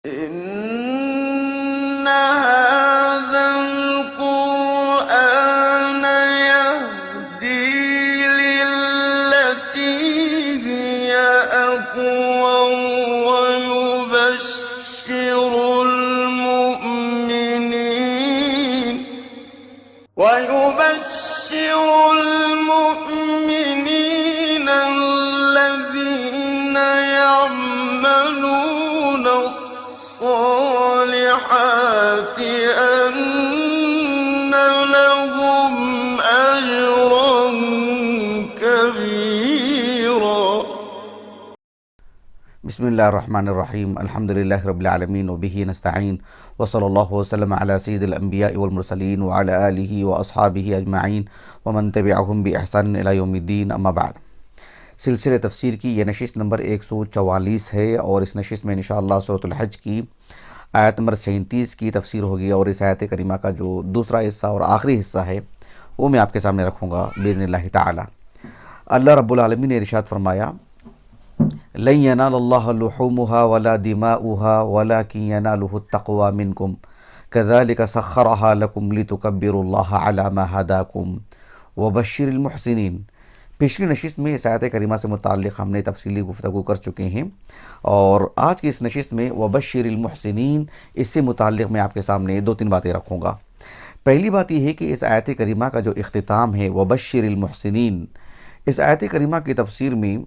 إن هذا القرآن يهدي للتي هي أقوم ويبشر المؤمنين الذين يعملون الصالحات أن لهم أجرا كبيرا. بسم اللہ الرحمن الرحیم. الحمد للہ رب العالمین وبہ نستعین وصلی اللہ وسلم علی سید الانبیاء والمرسلین وعلی آلہ واصحابہ اجمعین ومن تبعہم بإحسان الی یوم الدین. اما بعد، سلسلہ تفسیر کی یہ نشست نمبر 144 ہے، اور اس نشست میں انشاءاللہ سورۃ الحج کی آیت نمبر 37 کی تفسیر ہوگی، اور اس آیت کریمہ کا جو دوسرا حصہ اور آخری حصہ ہے وہ میں آپ کے سامنے رکھوں گا باذن اللہ تعالی. اللہ رب العالمین نے ارشاد فرمایا: لن ينال الله لحومها ولا دماؤها ولكن يناله التقوى منكم كذلك سخرها لكم لتكبروا الله على ما هداكم وبشر المحسنين. پچھلی نشست میں اس آیت کریمہ سے متعلق ہم نے تفصیلی گفتگو کر چکے ہیں، اور آج کی اس نشست میں وبشر المحسنین اس سے متعلق میں آپ کے سامنے دو تین باتیں رکھوں گا. پہلی بات یہ ہے کہ اس آیت کریمہ کا جو اختتام ہے وبشر المحسنین، اس آیت کریمہ کی تفسیر میں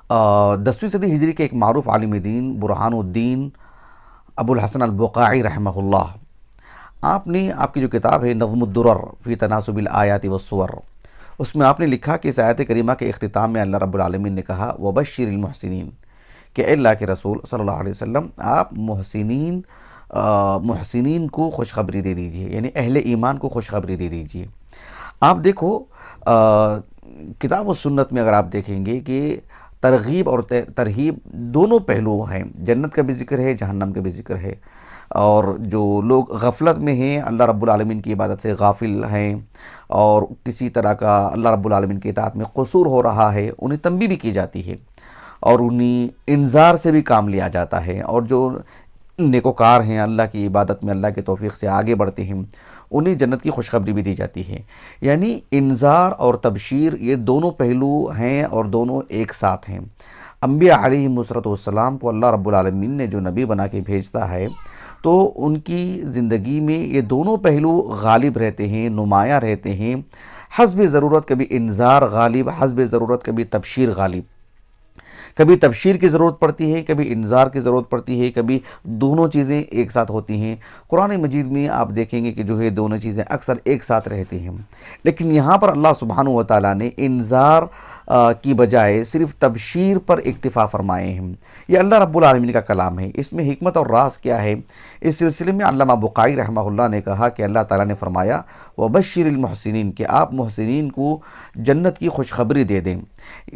10ویں صدی ہجری کے ایک معروف عالم دین برہان الدین ابو الحسن البقاعی رحمہ اللہ، آپ نے آپ کی جو کتاب ہے نظم الدرر فی تناسب الآیات والصور، اس میں آپ نے لکھا کہ اس آیت کریمہ کے اختتام میں اللہ رب العالمین نے کہا وبشر المحسنین، کہ اے اللہ کے رسول صلی اللہ علیہ وسلم آپ محسنین کو خوشخبری دے دیجئے، یعنی اہل ایمان کو خوشخبری دے دیجئے. آپ دیکھو کتاب و سنت میں اگر آپ دیکھیں گے کہ ترغیب اور ترہیب دونوں پہلو ہیں، جنت کا بھی ذکر ہے، جہنم کا بھی ذکر ہے. اور جو لوگ غفلت میں ہیں، اللہ رب العالمین کی عبادت سے غافل ہیں، اور کسی طرح کا اللہ رب العالمین کی اطاعت میں قصور ہو رہا ہے، انہیں تنبیہ بھی کی جاتی ہے، اور انہیں انذار سے بھی کام لیا جاتا ہے. اور جو نیکوکار ہیں، اللہ کی عبادت میں اللہ کے توفیق سے آگے بڑھتے ہیں، انہیں جنت کی خوشخبری بھی دی جاتی ہے. یعنی انذار اور تبشیر یہ دونوں پہلو ہیں، اور دونوں ایک ساتھ ہیں. انبیاء علیہم السلام کو اللہ رب العالمین نے جو نبی بنا کے بھیجتا ہے، تو ان کی زندگی میں یہ دونوں پہلو غالب رہتے ہیں، نمایاں رہتے ہیں. حسب ضرورت کبھی انذار غالب، حسب ضرورت کبھی تبشیر غالب. کبھی تبشیر کی ضرورت پڑتی ہے، کبھی انذار کی ضرورت پڑتی ہے، کبھی دونوں چیزیں ایک ساتھ ہوتی ہیں. قرآن مجید میں آپ دیکھیں گے کہ جو ہے دونوں چیزیں اکثر ایک ساتھ رہتی ہیں، لیکن یہاں پر اللہ سبحانہ و تعالیٰ نے انذار کی بجائے صرف تبشیر پر اکتفا فرمائے ہیں. یہ اللہ رب العالمین کا کلام ہے. اس میں حکمت اور راز کیا ہے؟ اس سلسلے میں علامہ بقاعی رحمہ اللہ نے کہا کہ اللہ تعالیٰ نے فرمایا وبشر المحسنین، کہ آپ محسنین کو جنت کی خوشخبری دے دیں.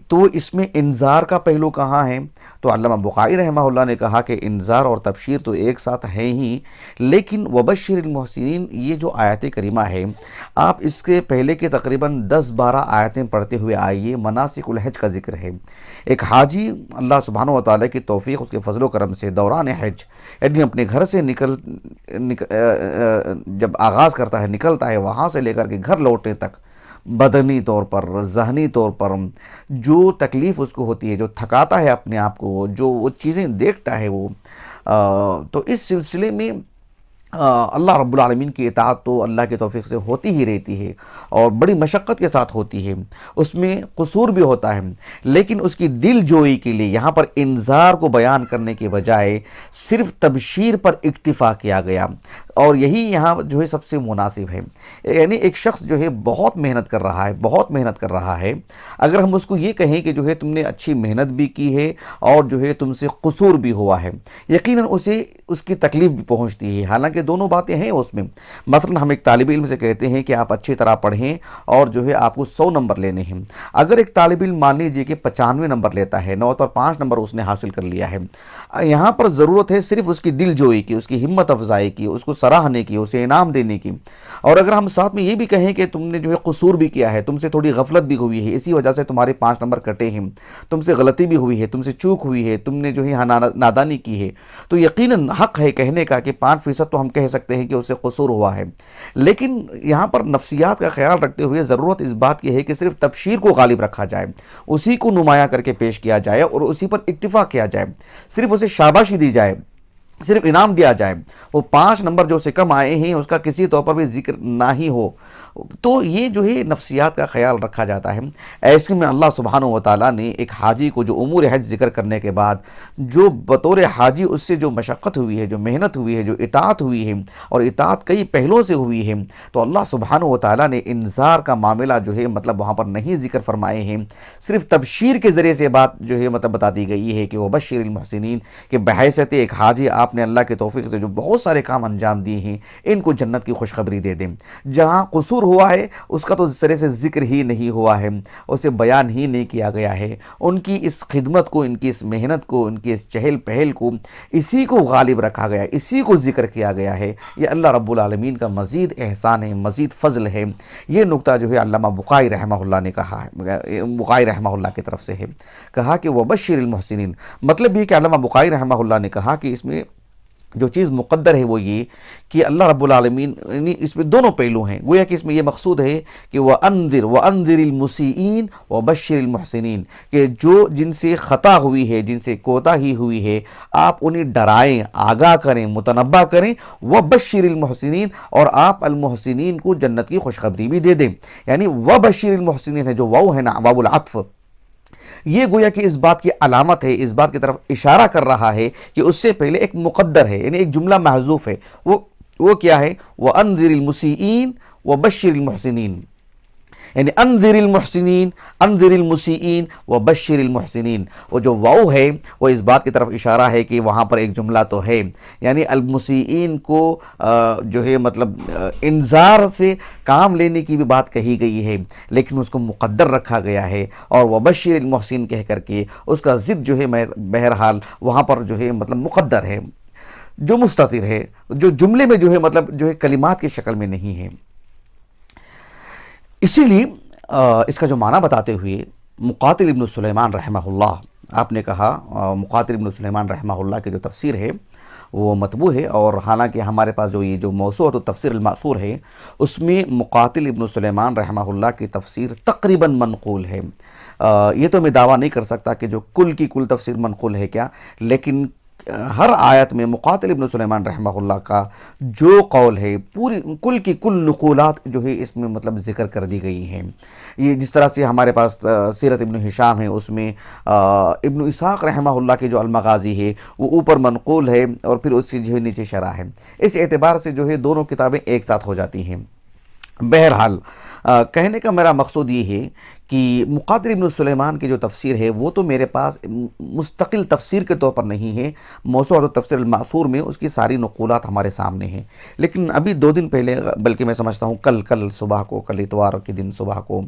تو اس میں انذار کا پہلو کہاں ہے؟ تو علامہ بقاعی رحمہ اللہ نے کہا کہ انذار اور تبشیر تو ایک ساتھ ہیں ہی، لیکن وبشر المحسنین یہ جو آیت کریمہ ہے، آپ اس کے پہلے کے تقریباً 10-12 آیتیں پڑھتے ہوئے آئیے. مناسک الحج کا ذکر ہے. ایک حاجی اللہ سبحانہ و تعالیٰ کی توفیق، اس کے فضل و کرم سے دوران حج، یعنی اپنے گھر سے جب آغاز کرتا ہے، نکلتا ہے، وہاں سے لے کر کے گھر لوٹنے تک بدنی طور پر، ذہنی طور پر جو تکلیف اس کو ہوتی ہے، جو تھکاتا ہے اپنے آپ کو، جو وہ چیزیں دیکھتا ہے وہ، تو اس سلسلے میں اللہ رب العالمین کی اطاعت تو اللہ کے توفیق سے ہوتی ہی رہتی ہے، اور بڑی مشقت کے ساتھ ہوتی ہے، اس میں قصور بھی ہوتا ہے. لیکن اس کی دل جوئی کے لیے یہاں پر انذار کو بیان کرنے کے بجائے صرف تبشیر پر اکتفا کیا گیا، اور یہی یہاں جو ہے سب سے مناسب ہے. یعنی ایک شخص جو ہے بہت محنت کر رہا ہے، اگر ہم اس کو یہ کہیں کہ جو ہے تم نے اچھی محنت بھی کی ہے اور جو ہے تم سے قصور بھی ہوا ہے، یقیناً اسے اس کی تکلیف بھی پہنچتی ہے. حالانکہ دونوں باتیں ہیں اس میں. مثلا ہم ایک طالب علم سے کہتے ہیں کہ آپ اچھی طرح پڑھیں اور جو ہے آپ کو 100 نمبر لینے ہیں. اگر ایک طالب علم مان لیجیے کہ 95 نمبر لیتا ہے، 9 اور 5 نمبر اس نے حاصل کر لیا ہے، یہاں پر ضرورت ہے صرف اس کی دل جوئی کی، اس کی ہمت افزائی کی، اس کو سراہنے کی، اسے انعام دینے کی. اور اگر ہم ساتھ میں یہ بھی کہیں کہ تم نے جو ہے قصور بھی کیا ہے، تم سے تھوڑی غفلت بھی ہوئی ہے، اسی وجہ سے تمہارے 5 نمبر کٹے ہیں، تم سے غلطی بھی ہوئی ہے، تم سے چوک ہوئی ہے، تم نے جو ہے نادانی کی ہے، تو یقیناً حق ہے کہنے کا کہ 5% تو ہم کہہ سکتے ہیں کہ اسے قصور ہوا ہے. لیکن یہاں پر نفسیات کا خیال رکھتے ہوئے ضرورت اس بات کی ہے کہ صرف تبشیر کو غالب رکھا جائے، اسی کو نمایاں کر کے پیش کیا جائے اور اسی پر اکتفا کیا جائے، صرف اسے شاباشی دی جائے، صرف انعام دیا جائے. وہ 5 نمبر جو سے کم آئے ہیں اس کا کسی طور پر بھی ذکر نہ ہی ہو. تو یہ جو ہے نفسیات کا خیال رکھا جاتا ہے. ایسے میں اللہ سبحانہ و تعالیٰ نے ایک حاجی کو جو امور حج ذکر کرنے کے بعد جو بطور حاجی اس سے جو مشقت ہوئی ہے، جو محنت ہوئی ہے، جو اطاعت ہوئی ہے، اور اطاعت کئی پہلوں سے ہوئی ہے، تو اللہ سبحانہ و تعالیٰ نے انذار کا معاملہ جو ہے مطلب وہاں پر نہیں ذکر فرمائے ہیں. صرف تبشیر کے ذریعے سے بات جو ہے مطلب بتا دی گئی ہے کہ وہ بشر المحسنین، کہ بحیثیت ایک حاجی آپ نے اللہ کے توفیق سے جو بہت سارے کام انجام دیے ہیں ان کو جنت کی خوشخبری دے دیں. جہاں قصور ہوا ہے اس کا تو اس طرح سے ذکر ہی نہیں ہوا ہے، اسے بیان ہی نہیں کیا گیا ہے. ان کی اس خدمت کو، ان کی اس محنت کو، ان کی اس چہل پہل کو، اسی کو غالب رکھا گیا، اسی کو ذکر کیا گیا ہے. یہ اللہ رب العالمین کا مزید احسان ہے، مزید فضل ہے. یہ نقطہ جو ہے علامہ بقائی رحمہ اللہ نے کہا ہے، بقائی رحمہ اللہ کی طرف سے ہے، کہا کہ وبشر المحسنین. مطلب یہ کہ علامہ بقائی رحمہ اللہ نے کہا کہ اس میں جو چیز مقدر ہے وہ یہ کہ اللہ رب العالمین، یعنی اس میں دونوں پہلو ہیں. گویا کہ اس میں یہ مقصود ہے کہ وَأَنذِرِ الْمُسِيئِينَ وَبَشِّرِ الْمُحْسِنِينَ، کہ جو جن سے خطا ہوئی ہے، جن سے کوتاہی ہوئی ہے، آپ انہیں ڈرائیں، آگاہ کریں، متنبہ کریں. وَبَشِّرِ الْمُحْسِنِينَ، اور آپ المحسنین کو جنت کی خوشخبری بھی دے دیں. یعنی وَبَشِّرِ الْمُحْسِنِينَ ہے جو واو ہے نا، واو العطف، یہ گویا کہ اس بات کی علامت ہے، اس بات کی طرف اشارہ کر رہا ہے کہ اس سے پہلے ایک مقدر ہے، یعنی ایک جملہ محذوف ہے. وہ کیا ہے؟ وَأَنذِرِ الْمُسِيئِينَ وَبَشِّرِ الْمُحْسِنِينَ، یعنی انذر المحسنین، انذر المسیئین وبشر المحسنین. وہ جو واو ہے وہ اس بات کی طرف اشارہ ہے کہ وہاں پر ایک جملہ تو ہے، یعنی المسیئین کو جو ہے مطلب انذار سے کام لینے کی بھی بات کہی گئی ہے، لیکن اس کو مقدر رکھا گیا ہے. اور وبشر المحسنین کہہ کر کے اس کا ضد جو ہے بہرحال وہاں پر جو ہے مطلب مقدر ہے، جو مستتر ہے، جو جملے میں جو ہے مطلب جو ہے کلمات کی شکل میں نہیں ہے. اسی لیے اس کا جو معنی بتاتے ہوئے مقاتل ابن سلیمان رحمہ اللہ، آپ نے کہا مقاتل ابن سلیمان رحمہ اللہ کی جو تفسیر ہے وہ مطبوع ہے، اور حالانکہ ہمارے پاس جو یہ جو موسوعۃ التفسیر المأثور ہے اس میں مقاتل ابن سلیمان رحمہ اللہ کی تفسیر تقریباً منقول ہے. یہ تو میں دعویٰ نہیں کر سکتا کہ جو کل کی کل تفسیر منقول ہے کیا، لیکن ہر آیت میں مقاتل ابن سلیمان رحمہ اللہ کا جو قول ہے پوری کل کی کل نقولات جو ہے اس میں مطلب ذکر کر دی گئی ہیں. یہ جس طرح سے ہمارے پاس سیرت ابن ہشام ہے، اس میں ابن اسحاق رحمہ اللہ کے جو المغازی ہے وہ اوپر منقول ہے اور پھر اس کی جو ہے نیچے شرح ہے. اس اعتبار سے جو ہے دونوں کتابیں ایک ساتھ ہو جاتی ہیں. بہرحال کہنے کا میرا مقصود یہ ہے کہ مقاتل ابن سلیمان کی جو تفسیر ہے وہ تو میرے پاس مستقل تفسیر کے طور پر نہیں ہے، موسوعۃ التفسیر المأثور میں اس کی ساری نقولات ہمارے سامنے ہیں. لیکن ابھی 2 دن پہلے، بلکہ میں سمجھتا ہوں کل صبح کو، کل اتوار کے دن صبح کو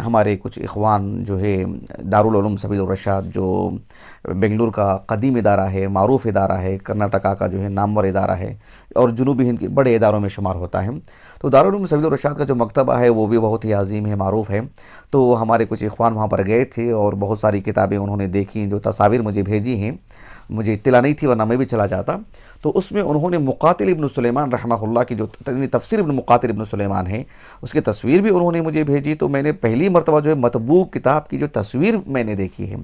ہمارے کچھ اخوان جو ہے دارالعلوم سبیل الرشاد، جو بنگلور کا قدیم ادارہ ہے، معروف ادارہ ہے، کرناٹکا کا جو ہے نامور ادارہ ہے اور جنوبی ہند کے بڑے اداروں میں شمار ہوتا ہے، تو دارالعلوم سبیل الرشاد کا جو مکتبہ ہے وہ بھی بہت ہی عظیم ہے، معروف ہے. تو ہمارے کچھ اخوان وہاں پر گئے تھے اور بہت ساری کتابیں انہوں نے دیکھیں، جو تصاویر مجھے بھیجی ہیں، مجھے اطلاع نہیں تھی ورنہ میں بھی چلا جاتا. تو اس میں انہوں نے مقاتل ابن سلیمان رحمہ اللہ کی جو تفسیر ابن مقاتل ابن سلیمان ہے اس کی تصویر بھی انہوں نے مجھے بھیجی. تو میں نے پہلی مرتبہ جو ہے مطبوع کتاب کی جو تصویر میں نے دیکھی ہے،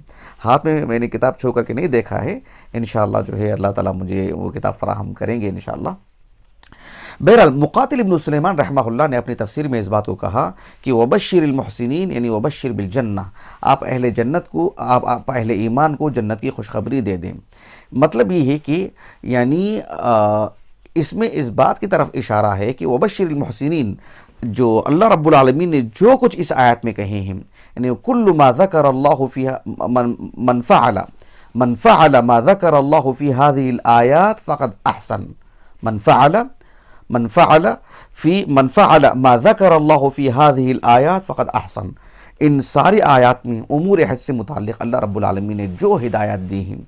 ہاتھ میں نے کتاب چھو کر کے نہیں دیکھا ہے. انشاءاللہ جو ہے اللہ تعالیٰ مجھے وہ کتاب فراہم کریں گے انشاءاللہ. بہرحال مقاتل ابن سلیمان رحمہ اللہ نے اپنی تفسیر میں اس بات کو کہا کہ وبشر المحسنین، یعنی وبشر بالجنہ، آپ اہل جنت کو، آپ اہل ایمان کو جنت کی خوشخبری دے دیں. مطلب یہ ہے کہ یعنی اس میں اس بات کی طرف اشارہ ہے کہ وبشر المحسنین، جو اللہ رب العالمین نے جو کچھ اس آیت میں کہے ہیں، یعنی کل ما ذکر اللہ فیہا من فعل ما ذکر اللہ فی هذه الآیات فقد احسن. من فعل ما ذکر اللہ فی هذه الآیات فقد احسن. ان ساری آیات میں امور حج سے متعلق اللہ رب العالمین نے جو ہدایات دی ہیں،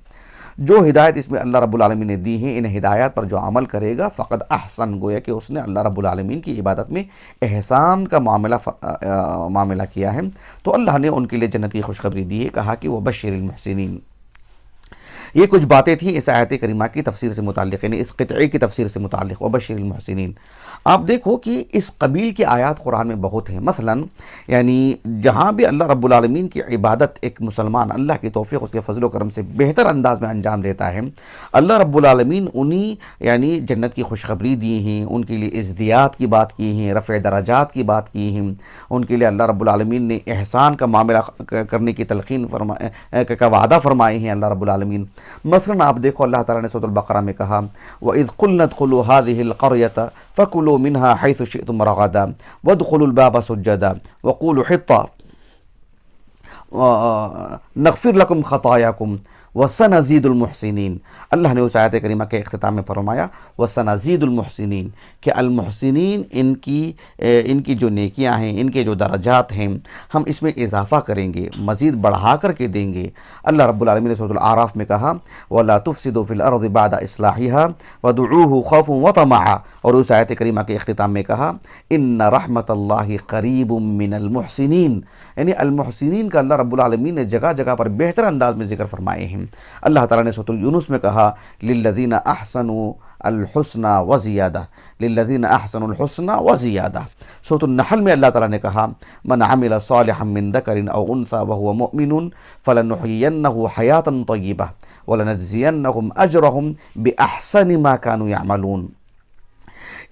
جو ہدایت اس میں اللہ رب العالمین نے دی ہیں، ان ہدایات پر جو عمل کرے گا فقد احسن، گویا کہ اس نے اللہ رب العالمین کی عبادت میں احسان کا معاملہ کیا ہے، تو اللہ نے ان کے لیے جنت کی خوشخبری دی ہے، کہا کہ وبشر المحسنین۔ یہ کچھ باتیں تھیں اس آیت کریمہ کی تفسیر سے متعلق، یعنی اس قطعے کی تفسیر سے متعلق، وبشر المحسنین۔ آپ دیکھو کہ اس قبیل کی آیات قرآن میں بہت ہیں، مثلا یعنی جہاں بھی اللہ رب العالمین کی عبادت ایک مسلمان اللہ کی توفیق، اس کے فضل و کرم سے بہتر انداز میں انجام دیتا ہے، اللہ رب العالمین انہی یعنی جنت کی خوشخبری دی ہیں، ان کے لیے ازدیاد کی بات کی ہیں، رفع درجات کی بات کی ہیں، ان کے لیے اللہ رب العالمین نے احسان کا معاملہ کرنے کی تلقین کا وعدہ فرمائے ہیں اللہ رب العالمین۔ مثلا آپ دیکھو اللہ تعالیٰ نے سورۃ البقرہ میں کہا وَإِذْ قُلْنَا ادْخُلُوا هَٰذِهِ الْقَرْيَةَ فَكُلُوا مِنْهَا حَيْثُ شِئْتُمْ رَغَدًا وَادْخُلُوا الْبَابَ سُجَّدًا وَقُولُوا حِطَّةٌ نغفر لکم خطایاکم وسنزید المحسنین۔ اللہ نے اس آیت کریمہ کے اختتام میں فرمایا وسنزید المحسنین، کہ المحسنین ان کی جو نیکیاں ہیں، ان کے جو درجات ہیں، ہم اس میں اضافہ کریں گے، مزید بڑھا کر کے دیں گے۔ اللہ رب العالمین نے سورۃ الاعراف میں کہا وَلَا تُفْسِدُوا فِي الْأَرْضِ بَعْدَ إِصْلَاحِهَا وَادْعُوهُ خَوْفًا وَطَمَعًا، اور اس آیت کریمہ کے اختتام میں کہا إِنَّ رَحْمَتَ اللَّهِ قَرِيبٌ مِّنَ الْمُحْسِنِينَ، یعنی المحسنین کا اللہ رب العالمین نے جگہ جگہ پر بہتر انداز میں ذکر فرمائے ہیں۔ اللہ تعالیٰ نے سورۃ یونس میں کہا للذین احسنوا الحسنى وزیادہ، للذین احسنوا الحسنى وزیادہ۔ سورۃ النحل میں اللہ تعالیٰ نے کہا من عمل صالحا من ذکر او انثى وهو مؤمن فلنحيينه حیاتا طیبہ ولنجزینہم اجرہم باحسن ما كانوا يعملون۔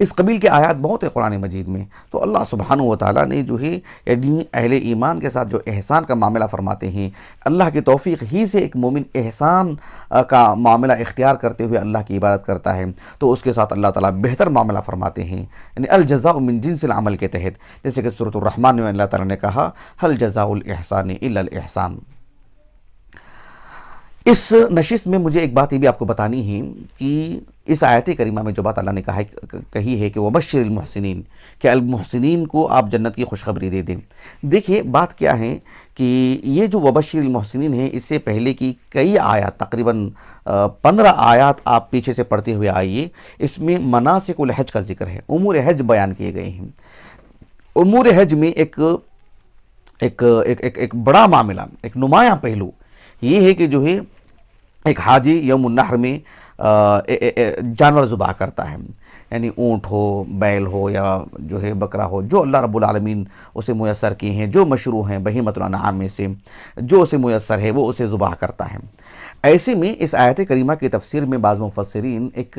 اس قبیل کے آیات بہت ہے قرآن مجید میں۔ تو اللہ سبحانہ و تعالیٰ نے جو ہے یعنی اہل ایمان کے ساتھ جو احسان کا معاملہ فرماتے ہیں، اللہ کی توفیق ہی سے ایک مومن احسان کا معاملہ اختیار کرتے ہوئے اللہ کی عبادت کرتا ہے، تو اس کے ساتھ اللہ تعالیٰ بہتر معاملہ فرماتے ہیں، یعنی الجزاء من جنس العمل کے تحت، جیسے کہ سورۃ الرحمن میں اللہ تعالیٰ نے کہا هل جزاء الاحسان الا الاحسان۔ اس نشست میں مجھے ایک بات یہ بھی آپ کو بتانی ہے کہ اس آیت کریمہ میں جو بات اللہ نے کہی ہے کہ وبشر المحسنین، کہ المحسنین کو آپ جنت کی خوشخبری دے دیں۔ دیکھیے بات کیا ہے کہ یہ جو وبشر المحسنین ہے، اس سے پہلے کی کئی آیات، تقریباً 15 آیات آپ پیچھے سے پڑھتے ہوئے آئیے، اس میں مناسک الحج کا ذکر ہے، امور حج بیان کیے گئے ہیں۔ امور حج میں ایک بڑا معاملہ، ایک نمایاں پہلو یہ ہے کہ جو ہے ایک حاجی یوم النحر میں جانور ذبح کرتا ہے، یعنی اونٹ ہو، بیل ہو، یا جو ہے بکرا ہو، جو اللہ رب العالمین اسے میسر کیے ہیں، جو مشروع ہیں بہیمۃ الانعام میں سے، جو اسے میسر ہے وہ اسے ذبح کرتا ہے۔ ایسے میں اس آیت کریمہ کی تفسیر میں بعض مفسرین ایک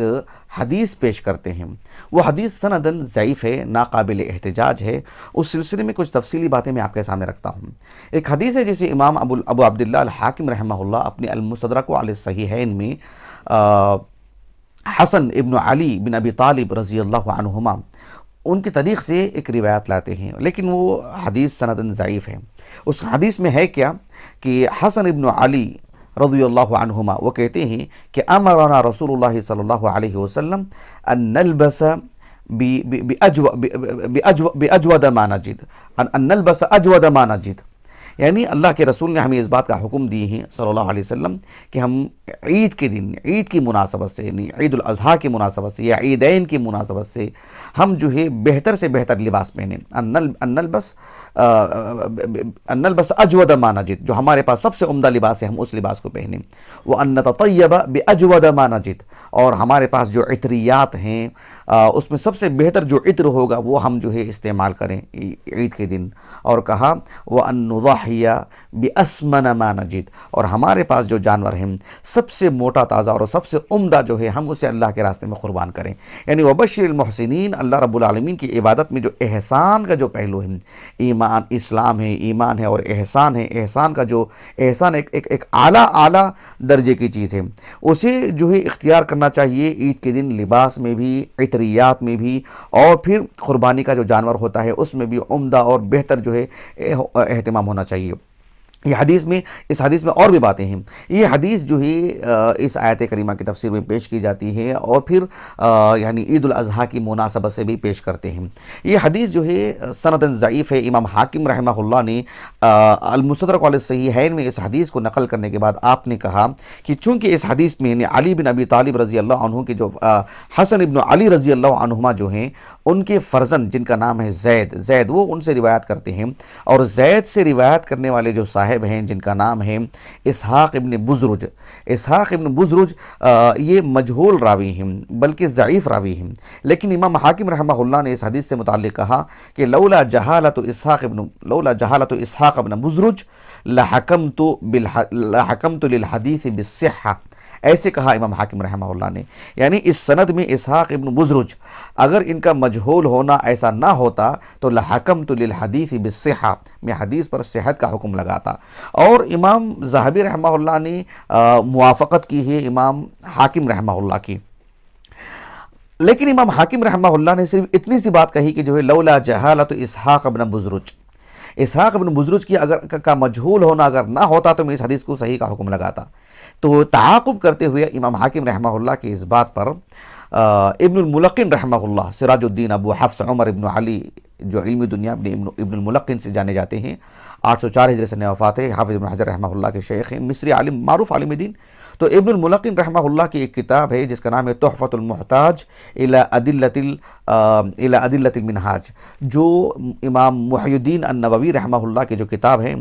حدیث پیش کرتے ہیں، وہ حدیث سنداً ضعیف ہے، ناقابل احتجاج ہے۔ اس سلسلے میں کچھ تفصیلی باتیں میں آپ کے سامنے رکھتا ہوں۔ ایک حدیث ہے جسے امام ابو عبداللہ الحاکم رحمہ اللہ اپنے المستدرک علی الصحیحین میں حسن ابن علی بن ابی طالب رضی اللہ عنہما ان کی طریق سے ایک روایت لاتے ہیں، لیکن وہ حدیث سنداً ضعیف ہے۔ اس حدیث میں ہے کیا کہ حسن ابن علی رضی اللہ عنہما وہ کہتے ہیں کہ امرنا رسول اللہ صلی اللہ علیہ وسلم ان نلبس بأجود ما نجد، ان نلبس اجود ما نجد، یعنی اللہ کے رسول نے ہمیں اس بات کا حکم دی ہے صلی اللہ علیہ وسلم کہ ہم عید کے دن، عید کی مناسبت سے، یعنی عید الاضحیٰ کی مناسبت سے یا عیدین کی مناسبت سے ہم جو ہے بہتر سے بہتر لباس پہنیں، ان نلبس اجود ما نجد، جو ہمارے پاس سب سے عمدہ لباس ہے ہم اس لباس کو پہنیں، وان نتطیب باجود ما نجد، اور ہمارے پاس جو عطریات ہیں اس میں سب سے بہتر جو عطر ہوگا وہ ہم جو ہے استعمال کریں عید کے دن، اور کہا وان نضحی باسمن ما نجد، اور ہمارے پاس جو جانور ہیں سب سے موٹا تازہ اور سب سے عمدہ جو ہے ہم اسے اللہ کے راستے میں قربان کریں۔ یعنی وبشر المحسنین، اللہ رب العالمین کی عبادت میں جو احسان کا جو پہلو ہے، ایمان، اسلام ہے، ایمان ہے اور احسان ہے، احسان کا جو احسان ایک اعلیٰ درجے کی چیز ہے، اسے جو ہے اختیار کرنا چاہیے عید کے دن، لباس میں بھی، عطریات میں بھی، اور پھر قربانی کا جو جانور ہوتا ہے اس میں بھی عمدہ اور بہتر جو ہے اہتمام ہونا چاہیے۔ یہ حدیث میں اس حدیث میں اور بھی باتیں ہیں. یہ حدیث جو ہے اس آیت کریمہ کی تفسیر میں پیش کی جاتی ہے اور پھر یعنی عید الاضحیٰ کی مناسبت سے بھی پیش کرتے ہیں. یہ حدیث جو ہے سنداً ضعیف ہے. امام حاکم رحمہ اللہ نے المستدرک علی الصحیحین میں اس حدیث کو نقل کرنے کے بعد آپ نے کہا کہ چونکہ اس حدیث میں یعنی علی بن ابی طالب رضی اللہ عنہ کے جو حسن ابن علی رضی اللہ عنہما جو ہیں ان کے فرزند جن کا نام ہے زید وہ ان سے روایت کرتے ہیں، اور زید سے روایت کرنے والے جو صاحب ہیں جن کا نام ہے اسحاق ابن بزرج یہ مجہول راوی ہیں بلکہ ضعیف راوی ہیں. لیکن امام حاکم رحمہ اللہ نے اس حدیث سے متعلق کہا کہ لولا جہالت اسحاق ابن بزرج لحکمت للحدیث بالصحہ، ایسے کہا امام حاکم رحمہ اللہ نے. یعنی اس سند میں اسحاق ابن بزرج اگر ان کا مجہول ہونا ایسا نہ ہوتا تو لحکمت للحدیث بالصحہ، میں حدیث پر صحت کا حکم لگاتا. اور امام ذہبی رحمہ اللہ نے موافقت کی ہے امام حاکم رحمہ اللہ کی. لیکن امام حاکم رحمہ اللہ نے صرف اتنی سی بات کہی کہ جو ہے لولا جہالت اسحاق ابن بزرج کی اگر کا مجہول ہونا اگر نہ ہوتا تو میں اس حدیث کو صحیح کا حکم لگاتا. تو تعاقب کرتے ہوئے امام حاکم رحمہ اللہ کی اس بات پر ابن الملقن رحمہ اللہ، سراج الدین ابو حفص عمر ابن علی جو علمی دنیا ابن الملقن سے جانے جاتے ہیں، 804 ہجری سے وفات ہے، حافظ ابن حجر رحمہ اللہ کے شیخ ہیں، مصری عالم معروف عالم دین. تو ابن الملقن رحمہ اللہ کی ایک کتاب ہے جس کا نام ہے تحفۃ المحتاج الی ادلۃ المنہاج، جو امام محی الدین النووی رحمہ اللہ کی جو کتاب ہے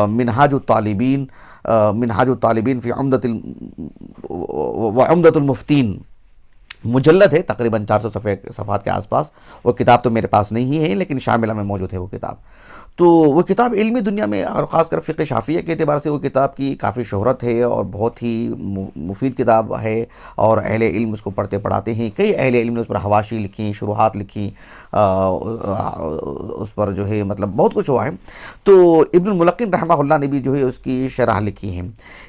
منہاج الطالبین فی عمدۃ المفتین، مجلد ہے تقریباً 400 صفحات کے آس پاس. وہ کتاب تو میرے پاس نہیں ہے لیکن شاملہ میں موجود ہے وہ کتاب. تو وہ کتاب علمی دنیا میں اور خاص کر فقہ شافعیہ کے اعتبار سے وہ کتاب کی کافی شہرت ہے اور بہت ہی مفید کتاب ہے، اور اہل علم اس کو پڑھتے پڑھاتے ہیں. کئی اہل علم نے اس پر حواشی لکھی، شروحات لکھی، اس پر جو ہے مطلب بہت کچھ ہوا ہے. تو ابن الملقن رحمہ اللہ نے بھی جو ہے اس کی شرح لکھی ہے.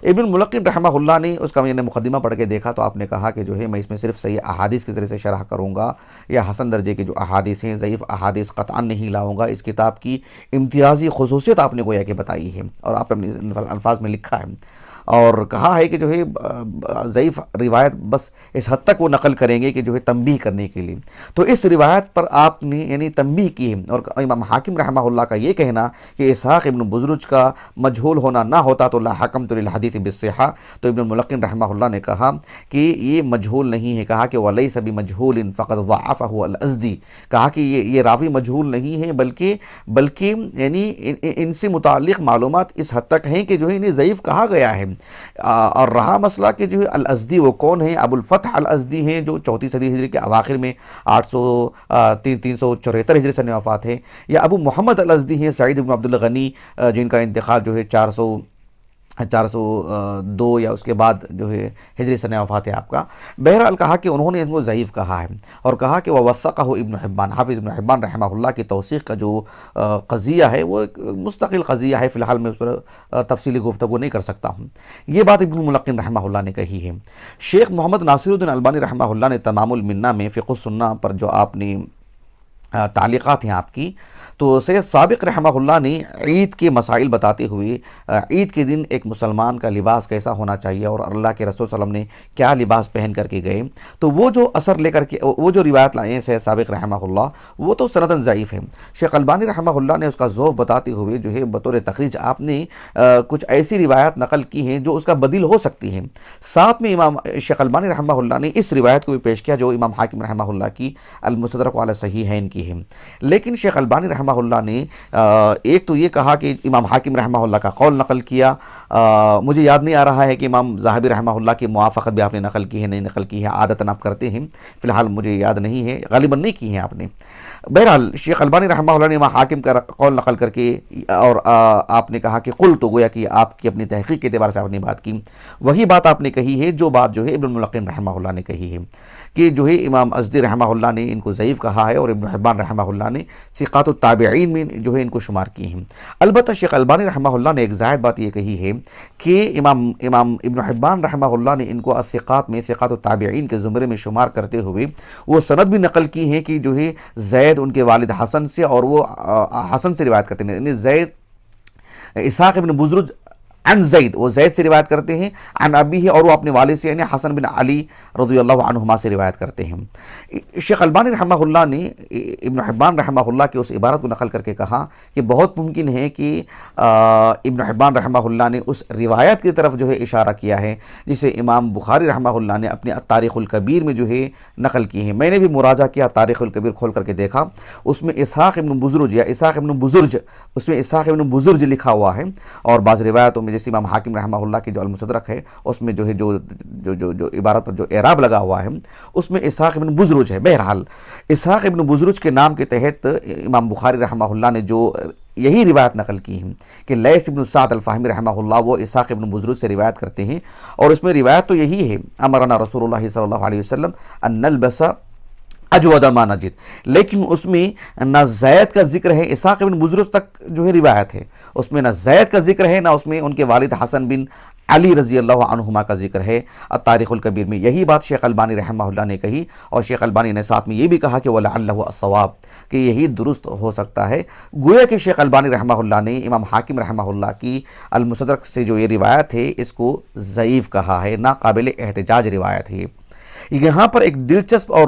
ابن الملقن رحمہ اللہ نے اس کا میں نے مقدمہ پڑھ کے دیکھا تو آپ نے کہا کہ جو ہے میں اس میں صرف صحیح احادیث کے ذریعے سے شرح کروں گا، یا حسن درجے کے جو احادیث ہیں، ضعیف احادیث قطعاً نہیں لاؤں گا. اس کتاب کی امتیازی خصوصیت آپ نے گویا کہ بتائی ہے اور آپ نے اپنے الفاظ میں لکھا ہے اور کہا ہے کہ جو ہے ضعیف روایت بس اس حد تک وہ نقل کریں گے کہ جو ہے تنبیہ کرنے کے لیے. تو اس روایت پر آپ نے یعنی تنبیہ کی ہے. اور امام حاکم رحمہ اللہ کا یہ کہنا کہ اسحاق ابن بزرج کا مجہول ہونا نہ ہوتا تو لحکمت للحدیث بالصحہ، تو ابن الملقن رحمہ اللہ نے کہا کہ یہ مجہول نہیں ہے. کہا کہ ولیس بمجہول فقد ضعفہ الازدی، کہا کہ یہ راوی مجہول نہیں ہے بلکہ یعنی ان سے متعلق معلومات اس حد تک ہیں کہ جو ہے انہیں ضعیف کہا گیا ہے. اور رہا مسئلہ کہ جو ہے الازدی وہ کون ہیں، ابو الفتح الازدی ہیں جو 34 صدی ہجری کے اواخر میں 374 ہجری سے وفات ہے، یا ابو محمد الازدی ہیں سعید بن عبد الغنی جن کا انتقال جو ہے 402 یا اس کے بعد جو ہے ہجری سنہ وفات ہے آپ کا. بہرحال کہا کہ انہوں نے اس کو ضعیف کہا ہے اور کہا کہ ووثقہ ابن حبان، حافظ ابن حبان رحمہ اللہ کی توثیق کا جو قضیہ ہے وہ ایک مستقل قضیہ ہے، فی الحال میں اس پر تفصیلی گفتگو نہیں کر سکتا ہوں. یہ بات ابن الملقن رحمہ اللہ نے کہی ہے. شیخ محمد ناصر الدین البانی رحمہ اللہ نے تمام المنہ میں فقہ السنہ پر جو آپ نے تعلیقات ہیں آپ کی، تو سید سابق رحمہ اللہ نے عید کے مسائل بتاتے ہوئے عید کے دن ایک مسلمان کا لباس کیسا ہونا چاہیے اور اللہ کے رسول صلی اللہ علیہ وسلم نے کیا لباس پہن کر کے گئے، تو وہ جو اثر لے کر کے وہ جو روایت لائے ہیں سید سابق رحمہ اللہ وہ تو سنداً ضعیف ہے. شیخ البانی رحمہ اللہ نے اس کا ذوق بتاتے ہوئے جو ہے بطور تخریج آپ نے کچھ ایسی روایت نقل کی ہیں جو اس کا بدیل ہو سکتی ہیں. ساتھ میں امام شیخ البانی رحمہ اللہ نے اس روایت کو بھی پیش کیا جو امام حاکم رحمہ اللہ کی المستدرک علی الصحیحین کی ہے. لیکن شیخ البانی رحمہ اللہ نے ایک تو یہ کہا کہ امام حاکم رحمہ اللہ کا قول نقل کیا، مجھے یاد نہیں آ رہا ہے کہ امام ذہبی رحمہ اللہ کی موافقت بھی آپ نے نقل کی ہے نہیں نقل کی ہے، عادتاً آپ کرتے ہیں، فی الحال مجھے یاد نہیں ہے، غالباً نہیں کی ہیں آپ نے. بہرحال شیخ البانی رحمہ اللہ نے امام حاکم کا قول نقل کر کے اور آپ نے کہا کہ قل، تو گویا کہ آپ کی اپنی تحقیق کے اعتبار سے آپ نے بات کی، وہی بات آپ نے کہی ہے جو بات جو ہے ابن الملقن رحمہ اللہ نے کہی ہے کہ جو ہے امام ازدی رحمہ اللہ نے ان کو ضعیف کہا ہے اور ابن حبان رحمہ اللہ نے ثقات التابعین میں جو ہے ان کو شمار کی ہیں. البتہ شیخ البانی رحمہ اللہ نے ایک زائد بات یہ کہی ہے کہ امام ابن حبان رحمہ اللہ نے ان کو الثقات میں ثقات التابعین کے زمرے میں شمار کرتے ہوئے وہ سند بھی نقل کی ہیں کہ جو ہے زید ان کے والد حسن سے، اور وہ حسن سے روایت کرتے ہیں، یعنی زید اسحاق ابن بزرج عن زید، وہ زید سے روایت کرتے ہیں، عن ابی ہے، اور وہ اپنے والد سے یعنی حسن بن علی رضی اللہ عنہما سے روایت کرتے ہیں۔ شیخ البانی رحمہ اللہ نے ابن حبان رحمہ اللہ کی اس عبارت کو نقل کر کے کہا کہ بہت ممکن ہے کہ ابن حبان رحمہ اللہ نے اس روایت کی طرف جو ہے اشارہ کیا ہے جسے امام بخاری رحمہ اللہ نے اپنے تاریخ الکبیر میں جو ہے نقل کی ہے۔ میں نے بھی مراجعہ کیا، تاریخ الکبیر کھول کر کے دیکھا، اس میں اسحاق ابن بزرج یا اسحاق ابن بزرج، اس میں اسحاق ابن بزرج لکھا ہوا ہے، اور بعض روایتوں میں جیسے امام حاکم رحمہ اللہ کی جو المستدرک ہے اس میں جو ہے جو عبارت پر جو اعراب لگا ہوا ہے اس میں اسحاق ابن بزرج ہے۔ بہرحال اسحاق ابن بزرج کے نام کے تحت امام بخاری رحمہ اللہ نے جو یہی روایت نقل کی ہے کہ لیث ابن سعد الفہمی رحمہ اللہ وہ اسحاق ابن بزرج سے روایت کرتے ہیں، اور اس میں روایت تو یہی ہے، امرنا رسول اللہ صلی اللہ علیہ وسلم ان نلبس اجود ما نجد، لیکن اس میں نہ زید کا ذکر ہے، اسحاق ابن بزرج تک جو ہے روایت ہے، اس میں نہ زید کا ذکر ہے، نہ اس میں ان کے والد حسن بن علی رضی اللہ عنہما کا ذکر ہے۔ تاریخ الکبیر میں یہی بات شیخ البانی رحمہ اللہ نے کہی، اور شیخ البانی نے ساتھ میں یہ بھی کہا کہ وَلَعَلَّهُ الصَّوَابُ، کہ یہی درست ہو سکتا ہے۔ گویا کہ شیخ البانی رحمہ اللہ نے امام حاکم رحمہ اللہ کی المستدرک سے جو یہ روایت ہے اس کو ضعیف کہا ہے، ناقابل احتجاج روایت ہے۔ یہاں پر ایک دلچسپ اور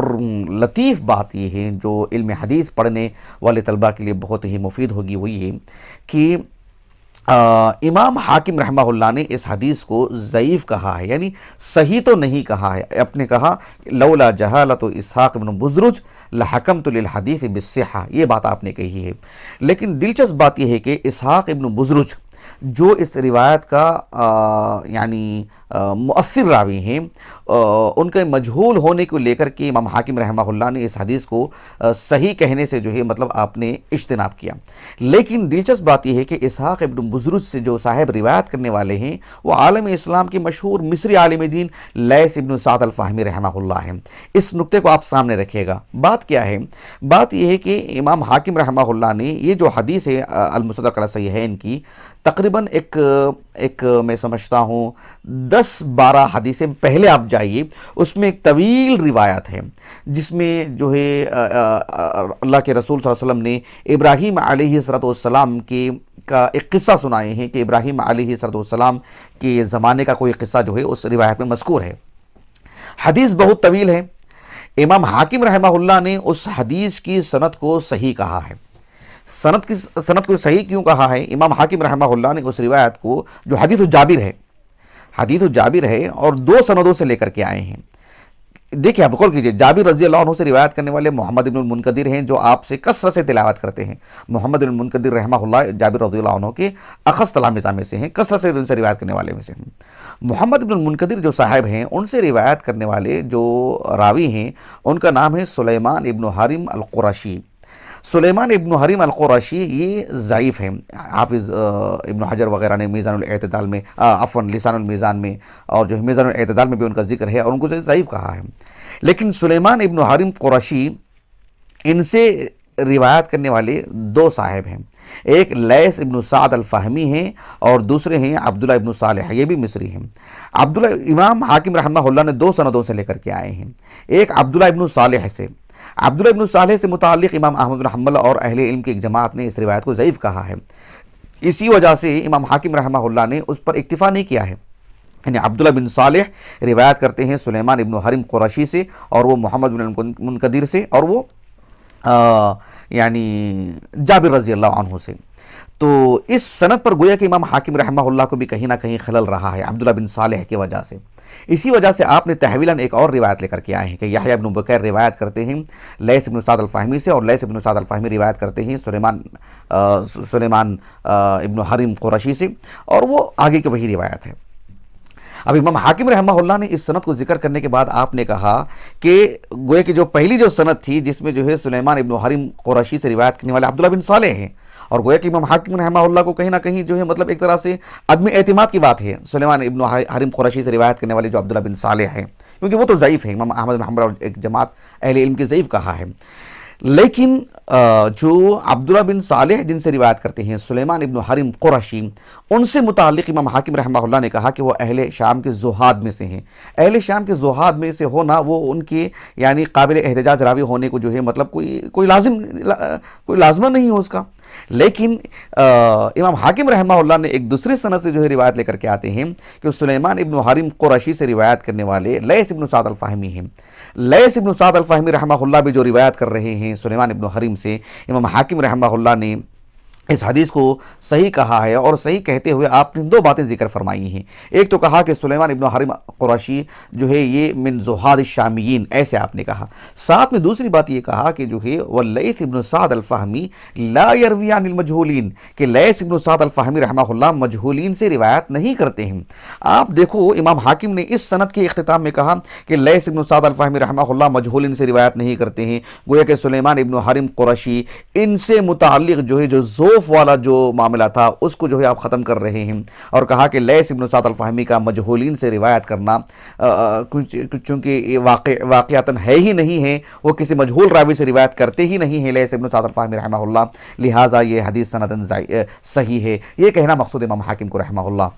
لطیف بات یہ ہے جو علم حدیث پڑھنے والے طلباء کے لیے بہت ہی مفید ہوگی، وہ یہ کہ امام حاکم رحمہ اللہ نے اس حدیث کو ضعیف کہا ہے، یعنی صحیح تو نہیں کہا ہے، اپنے کہا لولا جہالت اسحاق بن بزرج لحکمت للحدیث بالصحہ، یہ بات آپ نے کہی ہے۔ لیکن دلچسپ بات یہ ہے کہ اسحاق ابن بزرج جو اس روایت کا یعنی مؤثر راوی ہیں، ان کے مجہول ہونے کو لے کر کے امام حاکم رحمہ اللہ نے اس حدیث کو صحیح کہنے سے جو ہے مطلب آپ نے اجتناب کیا۔ لیکن دلچسپ بات یہ ہے کہ اسحاق ابن بزرج سے جو صاحب روایت کرنے والے ہیں وہ عالم اسلام کے مشہور مصری عالم دین لیث ابن سعد الفہمی رحمہ اللہ ہیں۔ اس نقطے کو آپ سامنے رکھیے گا۔ بات کیا ہے؟ بات یہ ہے کہ امام حاکم رحمہ اللہ نے یہ جو حدیث ہے المستدرک علی الصحیحین کی تقریباً ایک میں سمجھتا ہوں 10-12 حدیثیں پہلے آپ جائیے، اس میں ایک طویل روایت ہے جس میں جو ہے اللہ کے رسول صلی اللہ علیہ وسلم نے ابراہیم علیہ السلام کا ایک قصہ سنائے ہیں کہ ابراہیم علیہ السلام کے زمانے کا کوئی قصہ جو ہے اس روایت میں مذکور ہے۔ حدیث بہت طویل ہے۔ امام حاکم رحمہ اللہ نے اس حدیث کی سند کو صحیح کہا ہے۔ سند کو صحیح کیوں کہا ہے؟ امام حاکم رحمہ اللہ نے اس روایت کو جو حدیث جابر ہے اور 2 سندوں سے لے کر کے آئے ہیں۔ دیکھیں آپ غور کیجئے، جابر رضی اللہ عنہ سے روایت کرنے والے محمد بن المنکدر ہیں جو آپ سے کثرت سے تلاوت کرتے ہیں۔ محمد بن المنکدر رحمہ اللہ جابر رضی اللہ عنہ کے اخذ تلامذہ میں سے ہیں، کثرت سے ان سے روایت کرنے والے میں سے ہیں۔ محمد بن المنکدر جو صاحب ہیں ان سے روایت کرنے والے جو راوی ہیں ان کا نام ہے سلیمان ابن حرم القرشی۔ سلیمان ابن حرم القرشی یہ ضعیف ہیں، حافظ ابن حجر وغیرہ نے میزان الاعتدال میں لسان المیزان میں اور جو میزان الاعتدال میں بھی ان کا ذکر ہے اور ان کو ضعیف کہا ہے۔ لیکن سلیمان ابن حرم قرشی ان سے روایت کرنے والے 2 صاحب ہیں، ایک لیث ابن سعد الفہمی ہیں اور دوسرے ہیں عبداللہ ابن صالح، یہ بھی مصری ہیں۔ امام حاکم رحمہ اللہ نے 2 سندوں سے لے کر کے آئے ہیں، ایک عبداللہ ابن صالح سے۔ عبداللہ ابن صالح سے متعلق امام احمد بن حنبل اور اہل علم کی ایک جماعت نے اس روایت کو ضعیف کہا ہے، اسی وجہ سے امام حاکم رحمہ اللہ نے اس پر اکتفا نہیں کیا ہے۔ یعنی عبداللہ بن صالح روایت کرتے ہیں سلیمان ابن حرم قرشی سے اور وہ محمد بن منکدر سے اور وہ یعنی جابر رضی اللہ عنہ سے۔ تو اس سند پر گویا کہ امام حاکم رحمہ اللہ کو بھی کہیں نہ کہیں خلل رہا ہے عبداللہ بن صالح کی وجہ سے۔ اسی وجہ سے آپ نے تحویلاً ایک اور روایت لے کر کے آئے ہیں کہ یحییٰ ابن بکیر روایت کرتے ہیں لیث ابن سعد الفہمی سے اور لیث ابن سعد الفہمی روایت کرتے ہیں سلیمان ابن حرم قرشی سے، اور وہ آگے کی وہی روایت ہے۔ اب امام حاکم رحمہ اللہ نے اس سند کو ذکر کرنے کے بعد آپ نے کہا کہ گویا کہ جو پہلی جو سند تھی جس میں جو ہے سلیمان ابن حرم قرشی سے روایت کرنے والے عبداللہ بن صالح ہیں، اور گویا کہ امام حاکم رحمہ اللہ کو کہیں نہ کہیں جو ہے مطلب ایک طرح سے عدم اعتماد کی بات ہے سلیمان ابن حرم قرشی سے روایت کرنے والے جو عبداللہ بن صالح ہیں، کیونکہ وہ تو ضعیف ہیں، امام احمد بن حنبل اور ایک جماعت اہل علم کی ضعیف کہا ہے۔ لیکن جو عبداللہ بن صالح جن سے روایت کرتے ہیں سلیمان ابن حرم قرشی، ان سے متعلق امام حاکم رحمہ اللہ نے کہا کہ وہ اہل شام کے زہاد میں سے ہیں۔ اہل شام کے زہاد میں سے ہونا وہ ان کے یعنی قابل احتجاج راوی ہونے کو جو ہے مطلب کوئی لازمہ نہیں ہے اس کا، لیکن امام حاکم رحمہ اللہ نے ایک دوسری سند سے جو ہے روایت لے کر کے آتے ہیں کہ سلیمان ابن حرم قرشی سے روایت کرنے والے لیث ابن سعد الفہمی ہیں. لیث ابن سعد الفہمی رحمہ اللہ بھی جو روایت کر رہے ہیں سلیمان ابن حرم سے، امام حاکم رحمہ اللہ نے اس حدیث کو صحیح کہا ہے، اور صحیح کہتے ہوئے آپ نے دو باتیں ذکر فرمائی ہیں. ایک تو کہا کہ سلیمان ابن حرم قرشی جو ہے یہ من زہاد الشامیین، ایسے آپ نے کہا. ساتھ میں دوسری بات یہ کہا کہ جو ہے واللیث ابن سعد الفہمی لا یروی عن المجہولین، کہ لیث ابن سعد الفہمی رحمہ اللہ مجہولین سے روایت نہیں کرتے ہیں. آپ دیکھو امام حاکم نے اس سند کے اختتام میں کہا کہ لیث ابن سعد الفہمی رحمہ اللہ مجہولین سے روایت نہیں کرتے ہیں، گویا کہ سلیمان ابن حرم قرشی ان سے متعلق جو ہے جو والا جو معاملہ تھا اس کو جو ہے آپ ختم کر رہے ہیں. اور کہا کہ لیث ابن سعد الفہمی کا مجہولین سے روایت کرنا چونکہ یہ واقعاتاً ہے ہی نہیں ہے، وہ کسی مجہول راوی سے روایت کرتے ہی نہیں ہیں لیث ابن سعد الفہمی رحمہ اللہ، لہٰذا یہ حدیث سندن صحیح ہے. یہ کہنا مقصود امام حاکم کو رحمہ اللہ.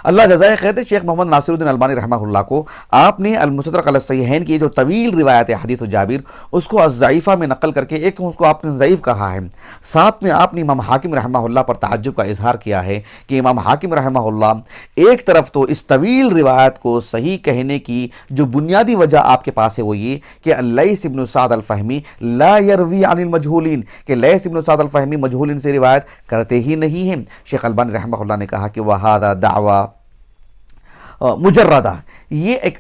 اللہ جزائے خیر. شیخ محمد ناصر الدین البانی رحمہ اللہ کو آپ نے المستدرک علی الصحیحین کی جو طویل روایت ہے حدیث جابر، اس کو الضعیفہ میں نقل کر کے ایک تو اس کو آپ نے ضعیف کہا ہے، ساتھ میں آپ نے امام حاکم رحمہ اللہ پر تعجب کا اظہار کیا ہے کہ امام حاکم رحمہ اللہ ایک طرف تو اس طویل روایت کو صحیح کہنے کی جو بنیادی وجہ آپ کے پاس ہے وہ یہ کہ لیث ابن سعد الفہمی لا یروی عن المجہولین، کہ لیث ابن سعد الفہمی مجہولین سے روایت کرتے ہی نہیں ہیں. شیخ البانی رحمہ اللہ نے کہا کہ وہذا دعویٰ مجردہ، یہ ایک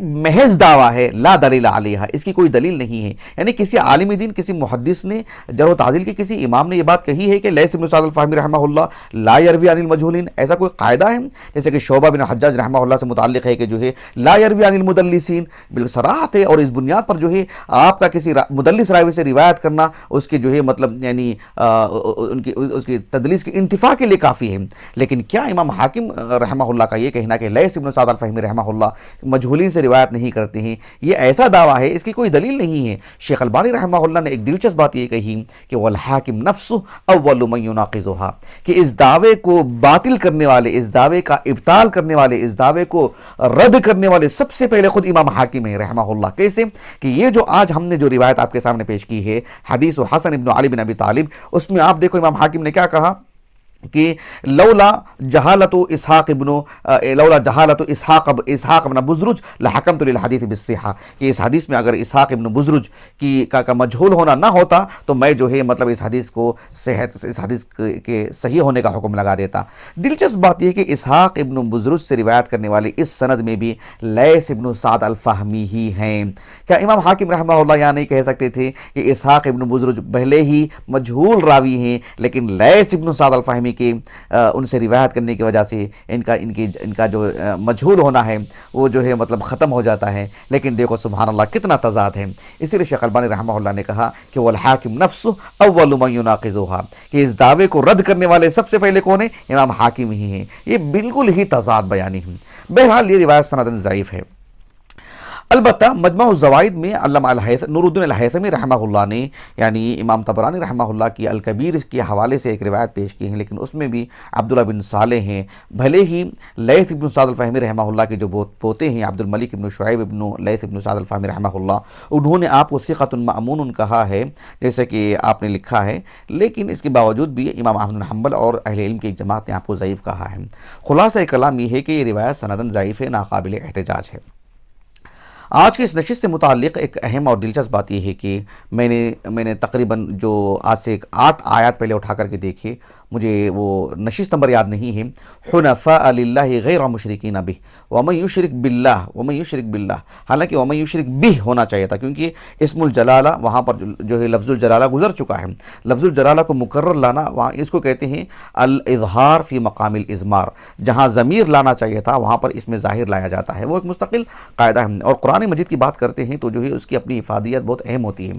محض دعویٰ ہے، لا دلیل علیہ، اس کی کوئی دلیل نہیں ہے. یعنی کسی عالم دین، کسی محدث نے، جرح و تعدیل کے کسی امام نے یہ بات کہی ہے کہ لیث بن سعد الفہمی رحمہ اللہ لا یروی عن المجہولین، ایسا کوئی قاعدہ ہے؟ جیسے کہ شعبہ بن حجاج رحمہ اللہ سے متعلق ہے کہ جو ہے لا یروی عن المدلسین، بالصراحت ہے، اور اس بنیاد پر جو ہے آپ کا کسی مدلس راوی سے روایت کرنا اس کے جو ہے مطلب یعنی اس کی تدلیس کی انتفاع کے لیے کافی ہے. لیکن کیا امام حاکم رحمہ اللہ کا یہ کہنا کہ لیث بن سعد الفہمی رحمہ اللہ مجہولین سے روایت نہیں کرتے ہیں، یہ ایسا دعویٰ ہے، اس کی کوئی دلیل نہیں ہے. شیخ البانی رحمہ اللہ نے ایک دلچسپ بات یہ کہی کہ والحاکم نفسہ اول من یناقضھا، کہ اس دعوے کو باطل کرنے والے، اس دعوے کا ابطال کرنے والے، اس دعوے کو رد کرنے والے سب سے پہلے خود امام حاکم ہے رحمہ اللہ. کیسے؟ کہ یہ جو آج ہم نے جو روایت آپ کے سامنے پیش کی ہے حدیث حسن ابن علی بن ابی طالب، اس میں آپ دیکھو امام حاکم نے کیا کہا کہ لولا جہالت اسحاق ابن بزرج لحکمت للحدیث بالصحہ، کہ اس حدیث میں اگر اسحاق ابن بزرج کا مجہول ہونا نہ ہوتا تو میں جو ہے مطلب اس حدیث کو اس حدیث کے صحیح ہونے کا حکم لگا دیتا. دلچسپ بات یہ کہ اسحاق ابن بزرج سے روایت کرنے والے اس سند میں بھی لیث ابن سعد الفہمی ہی ہیں. کیا امام حاکم رحمہ اللہ یہاں نہیں کہہ سکتے تھے کہ اسحاق ابن بزرج پہلے ہی مجہول راوی ہیں، لیکن لیث ابن سعد الفہمی کہ ان سے روایت کرنے کی وجہ سے ان کا جو مجہول ہونا ہے وہ جو ہے مطلب ختم ہو جاتا ہے؟ لیکن دیکھو سبحان اللہ کتنا تضاد ہے. اسی لیے شیخ البانی رحمہ اللہ نے کہا کہ والحاکم نفسہ اول من یناقضھا، کہ اس دعوے کو رد کرنے والے سب سے پہلے کون ہیں؟ امام حاکم ہی ہیں. یہ بالکل ہی تضاد بیانی ہے. بہرحال یہ روایت سندن ضعیف ہے. البتہ مجمع الزوائد میں علامہ نور الدین الہیثمی رحمہ اللہ نے یعنی امام طبرانی رحمہ اللہ کی الکبیر کے حوالے سے ایک روایت پیش کی ہے، لیکن اس میں بھی عبداللہ بن صالح ہیں. بھلے ہی لیث بن سعد الفہمی رحمہ اللہ کے جو پوتے ہیں عبد الملک بن شعیب بن لیث بن سعد الفہمی رحمہ اللہ، انہوں نے آپ کو ثقۃ مأمون کہا ہے جیسے کہ آپ نے لکھا ہے، لیکن اس کے باوجود بھی امام احمد بن حنبل اور اہل علم کی ایک جماعت نے آپ کو ضعیف کہا ہے. خلاصہ کلام یہ ہے کہ یہ روایت سندن ضعیف ہے، ناقابل احتجاج ہے. آج کے اس نشست سے متعلق ایک اہم اور دلچسپ بات یہ ہے کہ میں نے تقریباً جو آج سے 8 آیات پہلے اٹھا کر کے دیکھے، مجھے وہ نشست نمبر یاد نہیں ہے. حنفاء للہ غیر مشرکین بہ ومن یشرک باللہ، حالانکہ ومن یشرک بہ ہونا چاہیے تھا کیونکہ اسم الجلالہ وہاں پر جو ہے لفظ الجلالہ گزر چکا ہے. لفظ الجلالہ کو مکرر لانا وہاں اس کو کہتے ہیں الاظہار فی مقام الازمار، جہاں ضمیر لانا چاہیے تھا وہاں پر اس میں ظاہر لایا جاتا ہے. وہ ایک مستقل قاعدہ ہے، اور قرآن مجید کی بات کرتے ہیں تو جو ہے اس کی اپنی افادیت بہت اہم ہوتی ہے.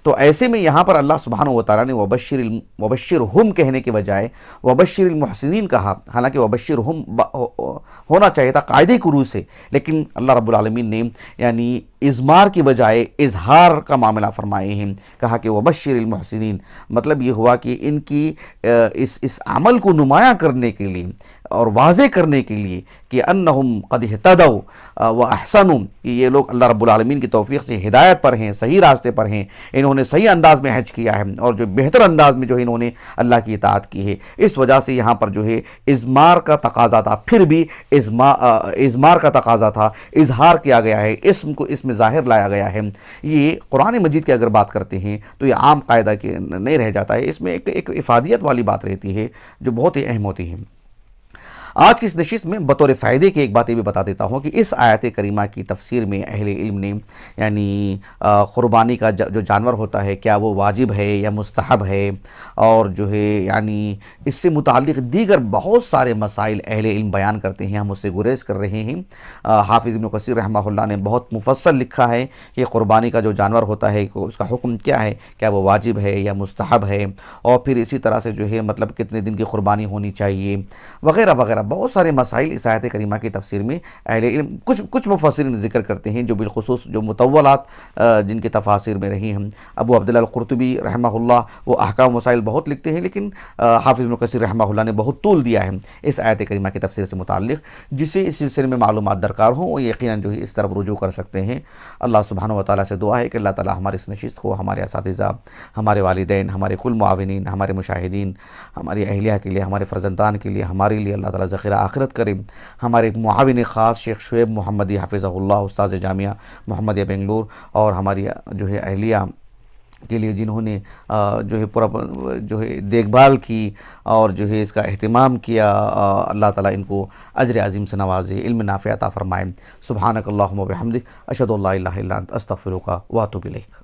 تو ایسے میں یہاں پر اللہ سبحانہ و تعالیٰ نے وبشرہم کہنے کے بجائے وبشر المحسنین کہا، حالانکہ وبشرہم ہونا چاہیے تھا قاعدے کی روح سے، لیکن اللہ رب العالمین نے یعنی اضمار کی بجائے اظہار کا معاملہ فرمائے ہیں. کہا کہ وبشر المحسنین، مطلب یہ ہوا کہ ان کی اس عمل کو نمایاں کرنے کے لیے اور واضح کرنے کے لیے کہ انہم قد اہتدوا و احسنوا، کہ یہ لوگ اللہ رب العالمین کی توفیق سے ہدایت پر ہیں، صحیح راستے پر ہیں، انہوں نے صحیح انداز میں حج کیا ہے اور جو بہتر انداز میں جو ہے انہوں نے اللہ کی اطاعت کی ہے۔ اس وجہ سے یہاں پر جو ہے اضمار کا تقاضا تھا، پھر بھی اضمار کا تقاضا تھا، اظہار کیا گیا ہے، اسم کو اس میں ظاہر لایا گیا ہے۔ یہ قرآن مجید کی اگر بات کرتے ہیں تو یہ عام قاعدہ کے نہیں رہ جاتا ہے، اس میں ایک افادیت والی بات رہتی ہے جو بہت ہی اہم ہوتی ہے۔ آج کی اس نشست میں بطور فائدے کی ایک بات یہ بھی بتا دیتا ہوں کہ اس آیت کریمہ کی تفسیر میں اہل علم نے یعنی قربانی کا جو جانور ہوتا ہے کیا وہ واجب ہے یا مستحب ہے، اور جو ہے یعنی اس سے متعلق دیگر بہت سارے مسائل اہل علم بیان کرتے ہیں، ہم اس سے گریز کر رہے ہیں۔ حافظ ابن کثیر رحمہ اللہ نے بہت مفصل لکھا ہے کہ قربانی کا جو جانور ہوتا ہے اس کا حکم کیا ہے، کیا وہ واجب ہے یا مستحب ہے، اور پھر اسی طرح سے جو ہے مطلب کتنے دن کی قربانی ہونی چاہیے وغیرہ وغیرہ بہت سارے مسائل اس آیت کریمہ کی تفسیر میں اہل علم کچھ مفسرین ذکر کرتے ہیں، جو بالخصوص جو مطولات جن کے تفاسیر میں رہی ہیں۔ ابو عبداللہ القرطبی رحمہ اللہ وہ احکام مسائل بہت لکھتے ہیں، لیکن حافظ ابن کثیر رحمہ اللہ نے بہت طول دیا ہے اس آیت کریمہ کی تفسیر سے متعلق۔ جسے اس سلسلے میں معلومات درکار ہوں وہ یقیناً جو ہے اس طرف رجوع کر سکتے ہیں۔ اللہ سبحانہ و تعالیٰ سے دعا ہے کہ اللہ تعالیٰ ہماری اس نشست کو، ہمارے اساتذہ، ہمارے والدین، ہمارے کل معاونین، ہمارے مشاہدین، ہماری اہلیہ کے لیے، ہمارے فرزندان کے لیے، ہمارے لیے اللہ تعالیٰ ذخیرہ آخرت کرے۔ ہمارے معاون خاص شیخ شعیب محمدی حفظہ اللہ، استاذ جامعہ محمدیہ بنگلور، اور ہماری جو ہے اہلیہ کے لیے جنہوں نے جو ہے پورا جو ہے دیکھ بھال کی اور جو ہے اس کا اہتمام کیا، اللہ تعالیٰ ان کو اجر عظیم سے نوازے، علم نافع عطا فرمائے۔ سبحانک اللہم و بحمدک، اشہد ان لا الہ الا انت، استغفرک و اتوب الیک۔